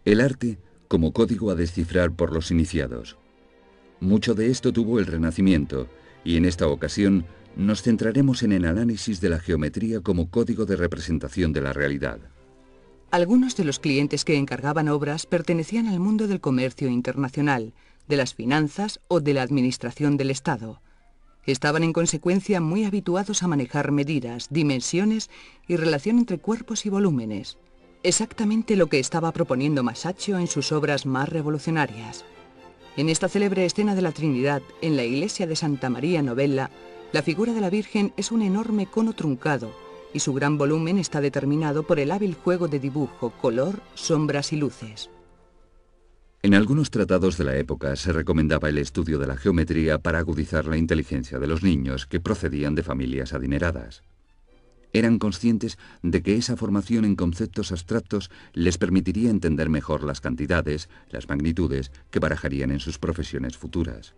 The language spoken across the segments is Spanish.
El arte como código a descifrar por los iniciados. Mucho de esto tuvo el Renacimiento, y en esta ocasión nos centraremos en el análisis de la geometría como código de representación de la realidad. Algunos de los clientes que encargaban obras pertenecían al mundo del comercio internacional, de las finanzas o de la administración del Estado. Estaban en consecuencia muy habituados a manejar medidas, dimensiones y relación entre cuerpos y volúmenes. Exactamente lo que estaba proponiendo Masaccio en sus obras más revolucionarias. En esta célebre escena de la Trinidad, en la iglesia de Santa María Novella, la figura de la Virgen es un enorme cono truncado y su gran volumen está determinado por el hábil juego de dibujo, color, sombras y luces. En algunos tratados de la época se recomendaba el estudio de la geometría para agudizar la inteligencia de los niños que procedían de familias adineradas. Eran conscientes de que esa formación en conceptos abstractos les permitiría entender mejor las cantidades, las magnitudes que barajarían en sus profesiones futuras.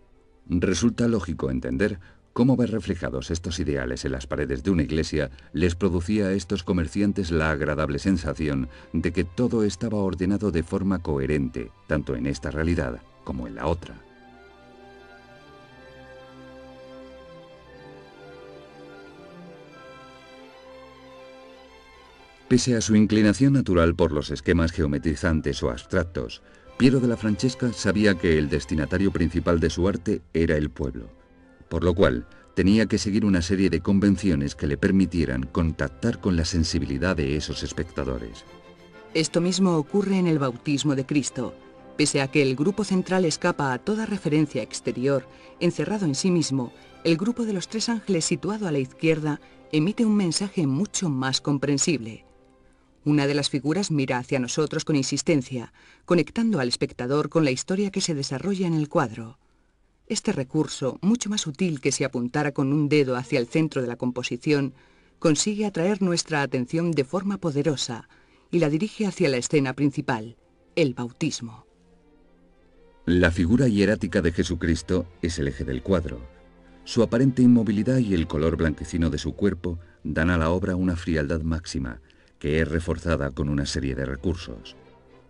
Resulta lógico entender cómo ver reflejados estos ideales en las paredes de una iglesia les producía a estos comerciantes la agradable sensación de que todo estaba ordenado de forma coherente, tanto en esta realidad como en la otra. Pese a su inclinación natural por los esquemas geometrizantes o abstractos, Piero della Francesca sabía que el destinatario principal de su arte era el pueblo, por lo cual tenía que seguir una serie de convenciones que le permitieran contactar con la sensibilidad de esos espectadores. Esto mismo ocurre en el bautismo de Cristo. Pese a que el grupo central escapa a toda referencia exterior, encerrado en sí mismo, el grupo de los tres ángeles situado a la izquierda emite un mensaje mucho más comprensible. Una de las figuras mira hacia nosotros con insistencia, conectando al espectador con la historia que se desarrolla en el cuadro. Este recurso, mucho más útil que si apuntara con un dedo hacia el centro de la composición, consigue atraer nuestra atención de forma poderosa y la dirige hacia la escena principal, el bautismo. La figura hierática de Jesucristo es el eje del cuadro. Su aparente inmovilidad y el color blanquecino de su cuerpo dan a la obra una frialdad máxima, que es reforzada con una serie de recursos.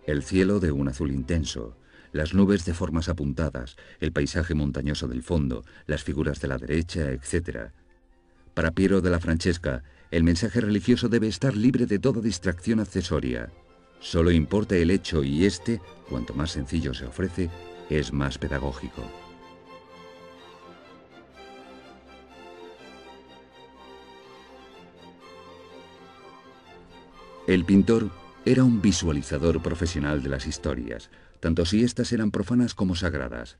El cielo de un azul intenso, las nubes de formas apuntadas, el paisaje montañoso del fondo, las figuras de la derecha, etc. Para Piero della Francesca, el mensaje religioso debe estar libre de toda distracción accesoria. Solo importa el hecho y este, cuanto más sencillo se ofrece, es más pedagógico. El pintor era un visualizador profesional de las historias, tanto si éstas eran profanas como sagradas.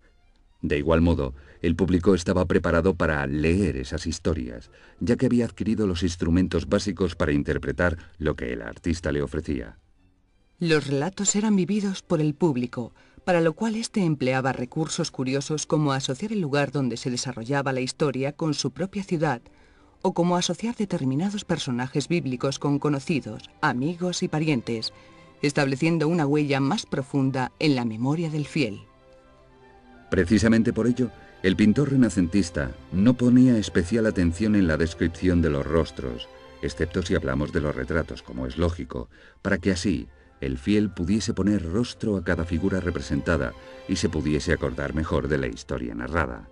De igual modo, el público estaba preparado para leer esas historias, ya que había adquirido los instrumentos básicos para interpretar lo que el artista le ofrecía. Los relatos eran vividos por el público, para lo cual éste empleaba recursos curiosos como asociar el lugar donde se desarrollaba la historia con su propia ciudad, o como asociar determinados personajes bíblicos con conocidos, amigos y parientes, estableciendo una huella más profunda en la memoria del fiel. Precisamente por ello, el pintor renacentista no ponía especial atención en la descripción de los rostros, excepto si hablamos de los retratos, como es lógico, para que así el fiel pudiese poner rostro a cada figura representada y se pudiese acordar mejor de la historia narrada.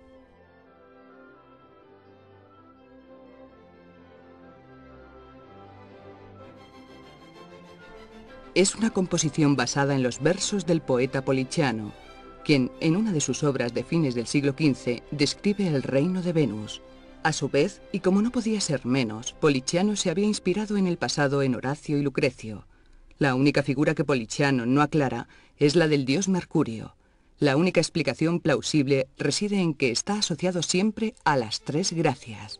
Es una composición basada en los versos del poeta Poliziano, quien, en una de sus obras de fines del siglo XV, describe el reino de Venus. A su vez, y como no podía ser menos, Poliziano se había inspirado en el pasado en Horacio y Lucrecio. La única figura que Poliziano no aclara es la del dios Mercurio. La única explicación plausible reside en que está asociado siempre a las tres gracias.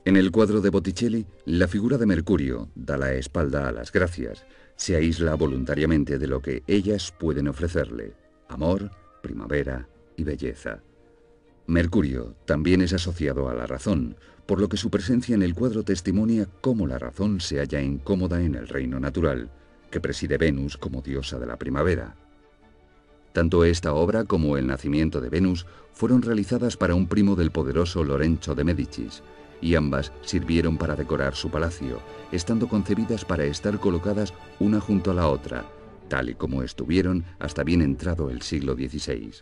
En el cuadro de Botticelli, la figura de Mercurio da la espalda a las gracias, se aísla voluntariamente de lo que ellas pueden ofrecerle: amor, primavera y belleza. Mercurio también es asociado a la razón, por lo que su presencia en el cuadro testimonia cómo la razón se halla incómoda en el reino natural, que preside Venus como diosa de la primavera. Tanto esta obra como El nacimiento de Venus fueron realizadas para un primo del poderoso Lorenzo de Médicis, y ambas sirvieron para decorar su palacio, estando concebidas para estar colocadas una junto a la otra, tal y como estuvieron hasta bien entrado el siglo XVI.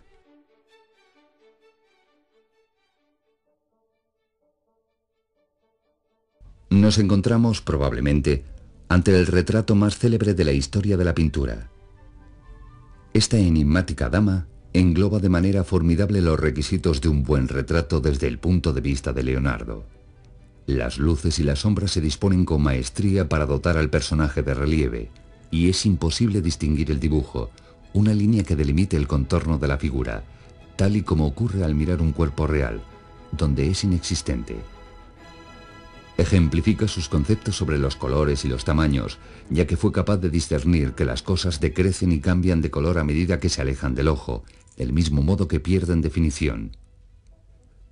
Nos encontramos, probablemente, ante el retrato más célebre de la historia de la pintura. Esta enigmática dama engloba de manera formidable los requisitos de un buen retrato desde el punto de vista de Leonardo. Las luces y las sombras se disponen con maestría para dotar al personaje de relieve, y es imposible distinguir el dibujo, una línea que delimite el contorno de la figura, tal y como ocurre al mirar un cuerpo real, donde es inexistente. Ejemplifica sus conceptos sobre los colores y los tamaños, ya que fue capaz de discernir que las cosas decrecen y cambian de color a medida que se alejan del ojo, del mismo modo que pierden definición.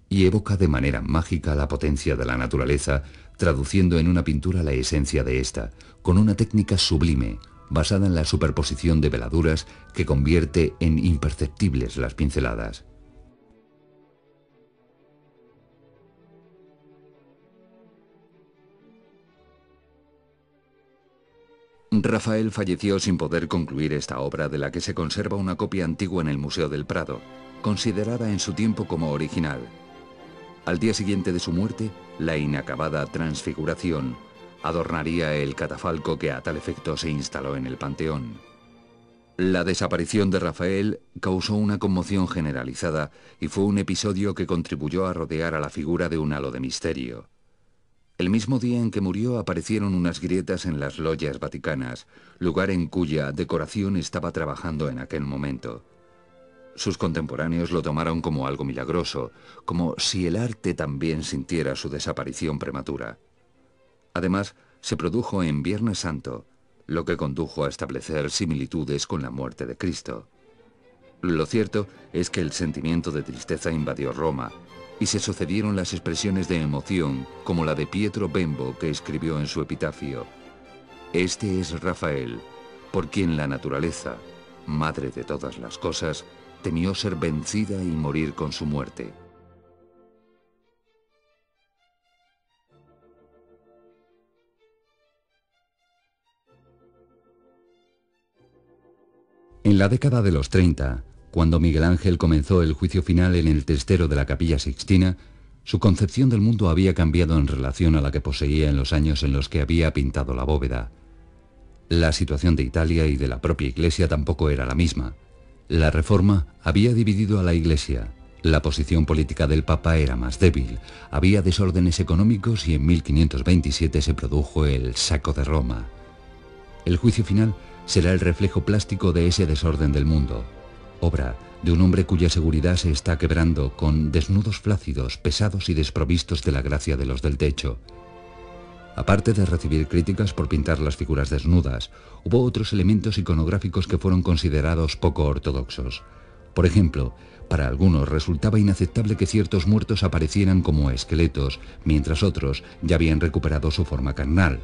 Y evoca de manera mágica la potencia de la naturaleza, traduciendo en una pintura la esencia de esta, con una técnica sublime, basada en la superposición de veladuras que convierte en imperceptibles las pinceladas. Rafael falleció sin poder concluir esta obra, de la que se conserva una copia antigua en el Museo del Prado, considerada en su tiempo como original. Al día siguiente de su muerte, la inacabada Transfiguración adornaría el catafalco que a tal efecto se instaló en el Panteón. La desaparición de Rafael causó una conmoción generalizada y fue un episodio que contribuyó a rodear a la figura de un halo de misterio. El mismo día en que murió aparecieron unas grietas en las logias vaticanas, lugar en cuya decoración estaba trabajando en aquel momento. Sus contemporáneos lo tomaron como algo milagroso, como si el arte también sintiera su desaparición prematura. Además, se produjo en Viernes Santo, lo que condujo a establecer similitudes con la muerte de Cristo. Lo cierto es que el sentimiento de tristeza invadió Roma, y se sucedieron las expresiones de emoción, como la de Pietro Bembo, que escribió en su epitafio: «Este es Rafael, por quien la naturaleza, madre de todas las cosas, temió ser vencida y morir con su muerte». En la década de los 30, cuando Miguel Ángel comenzó el juicio final en el testero de la Capilla Sixtina, su concepción del mundo había cambiado en relación a la que poseía en los años en los que había pintado la bóveda. La situación de Italia y de la propia Iglesia tampoco era la misma. La Reforma había dividido a la Iglesia, la posición política del Papa era más débil, había desórdenes económicos y en 1527 se produjo el Saco de Roma. El juicio final será el reflejo plástico de ese desorden del mundo, obra de un hombre cuya seguridad se está quebrando con desnudos flácidos, pesados y desprovistos de la gracia de los del techo. Aparte de recibir críticas por pintar las figuras desnudas, hubo otros elementos iconográficos que fueron considerados poco ortodoxos. Por ejemplo, para algunos resultaba inaceptable que ciertos muertos aparecieran como esqueletos, mientras otros ya habían recuperado su forma carnal,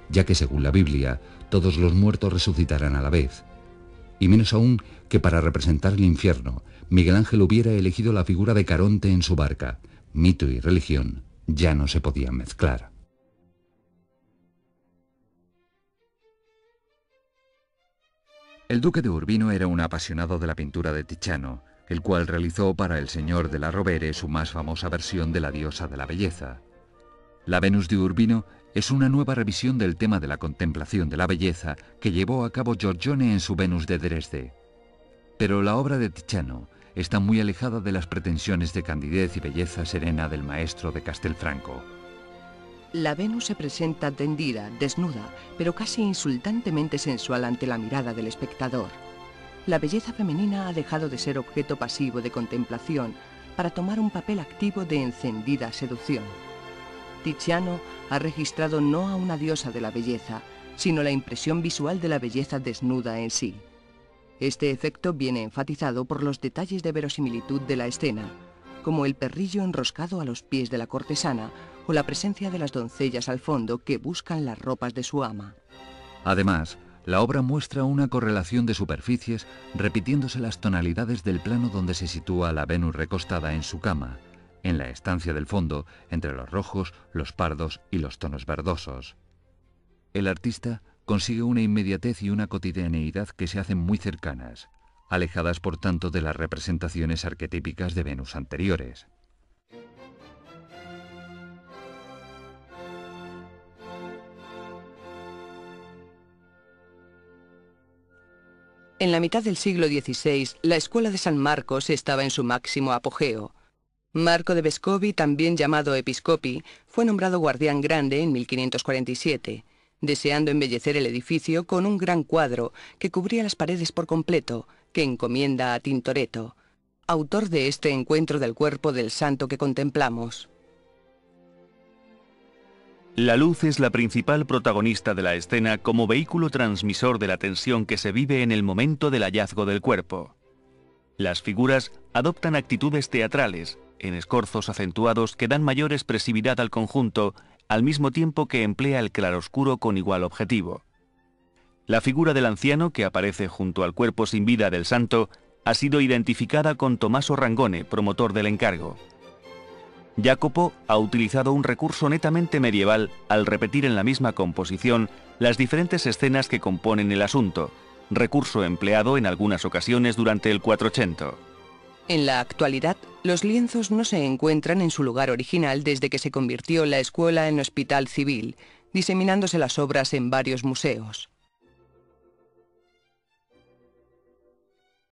ya que según la Biblia, todos los muertos resucitarán a la vez. Y menos aún que para representar el infierno, Miguel Ángel hubiera elegido la figura de Caronte en su barca. Mito y religión ya no se podían mezclar. El duque de Urbino era un apasionado de la pintura de Tiziano, el cual realizó para el señor de la Rovere su más famosa versión de la diosa de la belleza. La Venus de Urbino es una nueva revisión del tema de la contemplación de la belleza que llevó a cabo Giorgione en su Venus de Dresde. Pero la obra de Tiziano está muy alejada de las pretensiones de candidez y belleza serena del maestro de Castelfranco. La Venus se presenta tendida, desnuda, pero casi insultantemente sensual ante la mirada del espectador. La belleza femenina ha dejado de ser objeto pasivo de contemplación para tomar un papel activo de encendida seducción. Tiziano ha registrado no a una diosa de la belleza, sino la impresión visual de la belleza desnuda en sí. Este efecto viene enfatizado por los detalles de verosimilitud de la escena, como el perrillo enroscado a los pies de la cortesana o la presencia de las doncellas al fondo que buscan las ropas de su ama. Además, la obra muestra una correlación de superficies, repitiéndose las tonalidades del plano donde se sitúa la Venus recostada en su cama, en la estancia del fondo, entre los rojos, los pardos y los tonos verdosos. El artista consigue una inmediatez y una cotidianeidad que se hacen muy cercanas, alejadas por tanto de las representaciones arquetípicas de Venus anteriores. En la mitad del siglo XVI, la escuela de San Marcos estaba en su máximo apogeo. Marco de Vescovi, también llamado Episcopi, fue nombrado guardián grande en 1547, deseando embellecer el edificio con un gran cuadro que cubría las paredes por completo, que encomienda a Tintoretto, autor de este encuentro del cuerpo del santo que contemplamos. La luz es la principal protagonista de la escena como vehículo transmisor de la tensión que se vive en el momento del hallazgo del cuerpo. Las figuras adoptan actitudes teatrales, en escorzos acentuados que dan mayor expresividad al conjunto, al mismo tiempo que emplea el claroscuro con igual objetivo. La figura del anciano, que aparece junto al cuerpo sin vida del santo, ha sido identificada con Tommaso Rangone, promotor del encargo. Jacopo ha utilizado un recurso netamente medieval al repetir en la misma composición las diferentes escenas que componen el asunto, recurso empleado en algunas ocasiones durante el Quattrocento. En la actualidad, los lienzos no se encuentran en su lugar original desde que se convirtió la escuela en hospital civil, diseminándose las obras en varios museos.